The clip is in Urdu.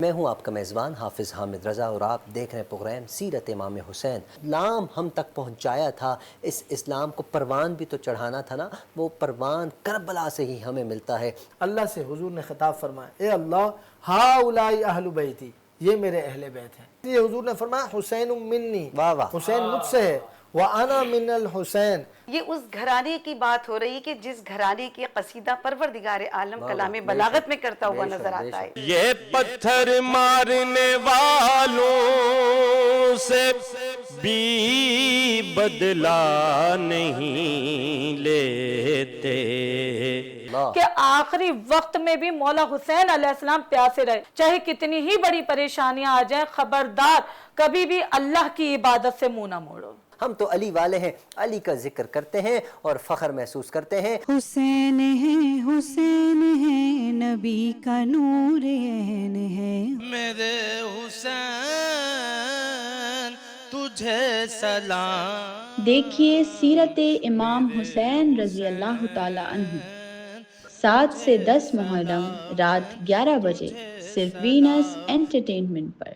میں ہوں آپ کا میزبان حافظ حامد رضا اور آپ دیکھ رہے ہیں پروگرام سیرت امام حسین۔ اسلام ہم تک پہنچایا تھا، اس اسلام کو پروان بھی تو چڑھانا تھا نا، وہ پروان کربلا سے ہی ہمیں ملتا ہے۔ اللہ سے حضور نے خطاب فرمایا، اے اللہ ہاؤلائی اہل بیتی، یہ میرے اہل بیت ہیں۔ یہ حضور نے فرمایا حسین منی، واہ واہ، حسین مجھ سے ہے، وَأَنَا مِنَ الْحُسَيْن۔ یہ اس گھرانے کی بات ہو رہی ہے کہ جس گھرانے کی قصیدہ پروردگار عالم کلام بلاغت میں کرتا ہوا نظر آتا ہے۔ یہ پتھر مارنے والوں سے بھی بدلہ نہیں لیتے، کہ آخری وقت میں بھی مولا حسین علیہ السلام پیاسے رہے، چاہے کتنی ہی بڑی پریشانیاں آ جائیں، خبردار کبھی بھی اللہ کی عبادت سے منہ نہ موڑو۔ ہم تو علی والے ہیں، علی کا ذکر کرتے ہیں اور فخر محسوس کرتے ہیں۔ حسین ہے نبی کا نور عین ہے، میرے حسین تجھے سلام۔ دیکھیے سیرت امام حسین رضی اللہ تعالی عنہ 7 سے 10 محرم رات 11 بجے صرف وینس انٹرٹینمنٹ پر۔